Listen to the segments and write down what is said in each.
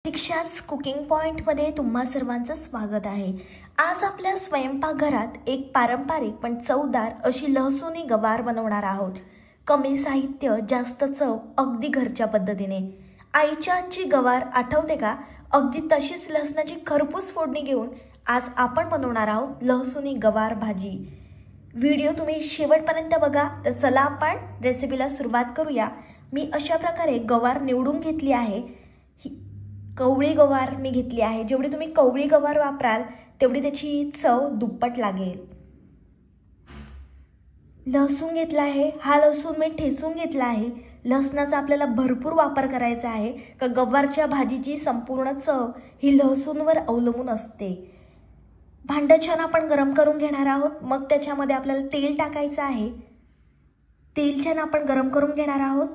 दीक्षा's cooking पॉइंटमध्ये तुम्हा सर्वांचं स्वागत आहे। आज आपल्या स्वयंपाकघरात एक पारंपरिक पण चवदार अशी लहसुनी गवार बनवणार आहोत। कमी साहित्य, जास्त चव, अगदी घरच्या पद्धतीने। आईच्या हातची गवार आठवते का? अगदी तशीच लसणाची खरपूस फोडणी घेऊन आज आपण बनवणार आहोत लहसुनी गवार भाजी। व्हिडिओ तुम्ही शेवटपर्यंत बघा। तर चला आपण रेसिपीला सुरुवात करूया। मी अशा प्रकारे गवार निवडून घेतली आहे। कवळी गवार मी घेतली आहे। जेवढी तुम्ही कवळी गवार वापराल तेवढी त्याची चव दुप्पट लागेल। लसूण घेतला आहे। हा लसूण मी ठेचून घेतला आहे। लसणाचा आपल्याला भरपूर वापर करायचा आहे का गवारच्या भाजीची संपूर्ण चव ही लसूणवर अवलंबून असते। भांड छान आपण गरम करून घेणार आहोत। मग त्याच्यामध्ये आपल्याला तेल टाकायचं आहे। तेल छान आपण गरम करून घेणार आहोत।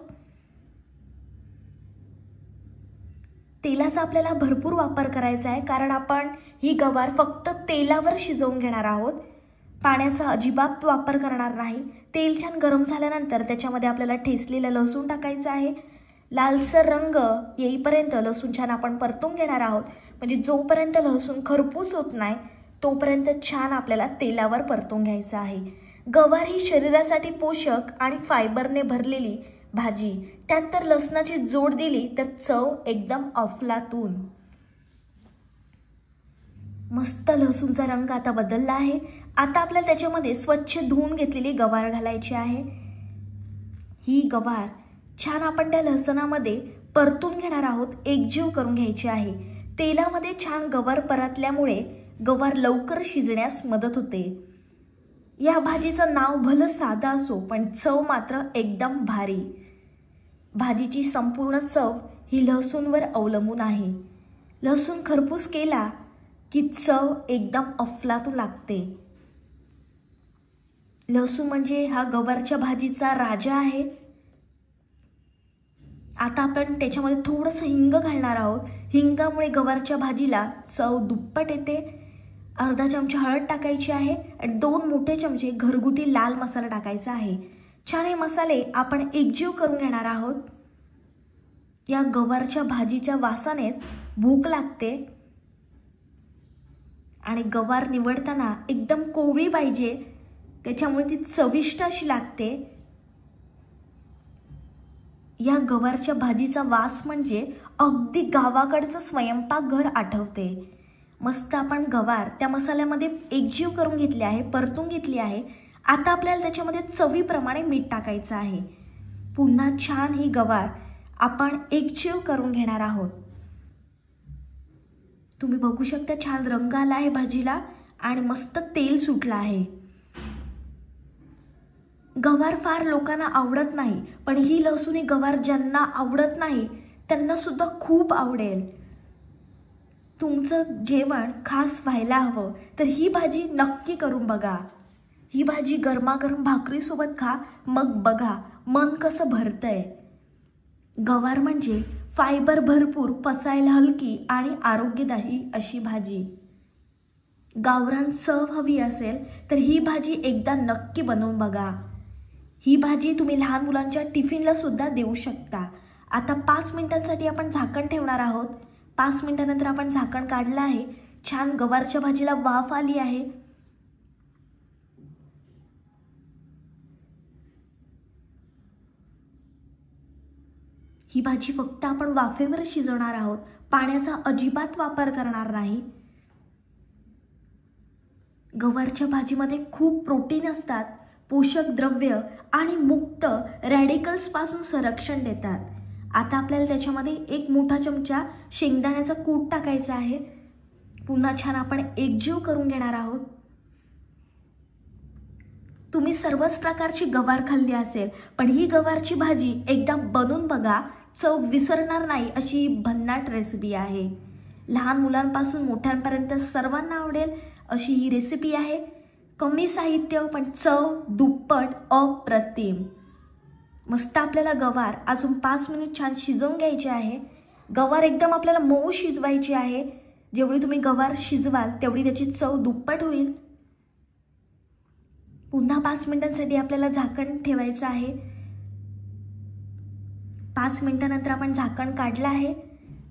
तेलाचा आपल्याला भरपूर वापर करायचा आहे कारण आपण ही गवार फक्त तेलावर शिजवून घेणार आहोत। पाण्याचा अजिबात वापर करणार नाही। तेल छान गरम झाल्यानंतर त्याच्यामध्ये आपल्याला ठेचलेला लसूण टाकायचा आहे। लालसर रंग येईपर्यंत लसूण छान आपण परतून घेणार आहोत। म्हणजे जोपर्यंत लसूण खरपूस होत नाही तोपर्यंत छान आपल्याला तेलावर परतून घ्यायचं आहे। गवार ही शरीरासाठी पोषक आणि फायबरने भरलेली भाजी, त्यात तर लसणाची जोड दिली तर चव एकदम अफलातून। मस्त लसूणचा रंग आता बदलला आहे। आता आपल्याला त्याच्यामध्ये स्वच्छ धुवून घेतलेली गवार घालायची आहे। ही गवार छान आपण त्या लसणामध्ये परतून घेणार आहोत। एकजीव करून घ्यायची आहे। तेलामध्ये छान गवार परतल्यामुळे गवार लवकर शिजण्यास मदत होते। या भाजीचं नाव भलं साधं असो पण चव मात्र एकदम भारी। भाजीची संपूर्ण चव ही लसूणवर अवलंबून आहे। लसूण खरपूस केला की चव एकदम अफलातून लागते। लसूण म्हणजे हा गवारच्या भाजीचा राजा आहे। आता आपण त्याच्यामध्ये थोडंसं हिंग घालणार आहोत। हिंगामुळे गवारच्या भाजीला चव दुप्पट येते। अर्धा चमचा हळद टाकायची आहे आणि 2 मोठे चमचे घरगुती लाल मसाला टाकायचा आहे। छान हे मसाले आपण एकजीव करून घेणार आहोत। या गवारच्या भाजीच्या वासानेच भूक लागते आणि गवार निवडताना एकदम कोवळी पाहिजे, त्याच्यामुळे ती चविष्ट अशी लागते। या गवारच्या भाजीचा वास म्हणजे अगदी गावाकडचं स्वयंपाकघर आठवते। मस्त आपण गवार त्या मसाल्यामध्ये एकजीव करून घेतली आहे, परतून घेतली आहे। आता आपल्याला त्याच्यामध्ये चवीप्रमाणे मीठ टाकायचं आहे। पुन्हा छान ही गवार आपण एकजीव करून घेणार आहोत। तुम्ही बघू शकता छान रंग आला आहे भाजीला आणि मस्त तेल सुटलं आहे। गवार फार लोकांना आवडत नाही पण ही लसूणी गवार ज्यांना आवडत नाही त्यांना सुद्धा खूप आवडेल। तुमचं जेवण खास व्हायला हवं तर ही भाजी नक्की करून बघा। ही भाजी गरमागरम भाकरीसोबत खा, मग बघा मन कसं भरतंय। गवार म्हणजे फायबर भरपूर, पचायला हलकी आणि आरोग्यदायी अशी भाजी। गावरान चव हवी असेल तर ही भाजी एकदा नक्की बनवून बघा। ही भाजी तुम्ही लहान मुलांच्या टिफिनला सुद्धा देऊ शकता। आता 5 मिनिटांसाठी आपण झाकण ठेवणार आहोत। 5 मिनिटांनंतर आपण झाकण काढलं आहे। छान गवारच्या भाजीला वाफ आली आहे। ही भाजी फक्त आपण वाफेवर शिजवणार आहोत, पाण्याचा अजिबात वापर करणार नाही। गवारच्या भाजीमध्ये खूप प्रोटीन असतात, पोषक द्रव्य आणि मुक्त रॅडिकल्स पासून संरक्षण देतात। आता आपल्याला त्याच्यामध्ये 1 मोठा चमचा शेंगदाण्याचा कूट टाकायचा आहे। पुन्हा छान आपण एकजीव करून घेणार आहोत। तुम्ही सर्वच प्रकारची गवार खाल्ली असेल पण ही गवारची भाजी एकदा बनवून बघा, चव विसरणार नाही अशी भन्नाट रेसिपी आहे। लहान मुलांपासून मोठ्यांपर्यंत सर्वांना आवडेल अशी ही रेसिपी आहे। कमी साहित्य पण चव दुप्पट अप्रतिम। मस्त आपल्याला गवार अजून 5 मिनिट छान शिजवून घ्यायची आहे। गवार एकदम आपल्याला मऊ शिजवायची आहे। जेवढी तुम्ही गवार शिजवाल तेवढी त्याची चव दुप्पट होईल। पुन्हा 5 मिनिटांसाठी आपल्याला झाकण ठेवायचं आहे। 5 मिनिटांनंतर आपण झाकण काढलं आहे।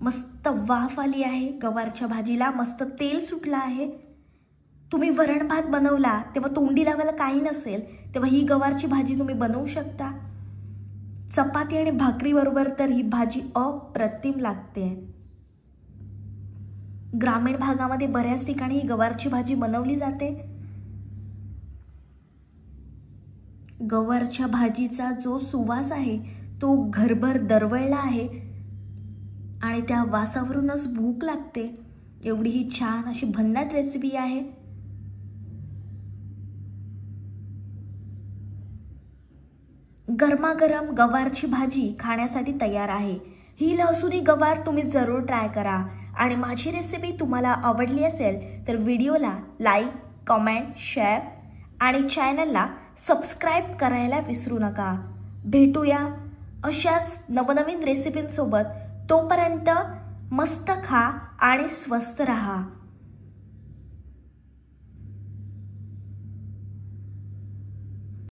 मस्त वाफ आली आहे गवारच्या भाजीला, मस्त तेल सुटलं आहे. तुम्ही वरण भात बनवला तेव्हा तोंडी लावायला काही नसेल तेव्हा ही गवारची भाजी तुम्ही बनवू शकता. चपाती आणि भाकरी बरोबर तर ही भाजी अप्रतिम लागते. ग्रामीण भागामध्ये बऱ्याच ठिकाणी ही गवारची भाजी बनवली जाते. गवारच्या भाजीचा जो सुवास आहे तो घरभर दरवळला आहे आणि त्या वासावरूनच भूक लागते. एवढी ही छान अशी भन्नाट रेसिपी आहे. गरमागरम गवारची भाजी खाण्यासाठी तयार आहे. ही लहसुनी गवार तुम्ही जरूर ट्राय करा आणि माझी रेसिपी तुम्हाला आवडली असेल तर व्हिडिओला लाईक, कमेंट, शेअर आणि चॅनलला सबस्क्राईब करायला विसरू नका. भेटूया अशाच नवनवीन रेसिपींसोबत. तोपर्यंत मस्त खा आणि स्वस्थ रहा.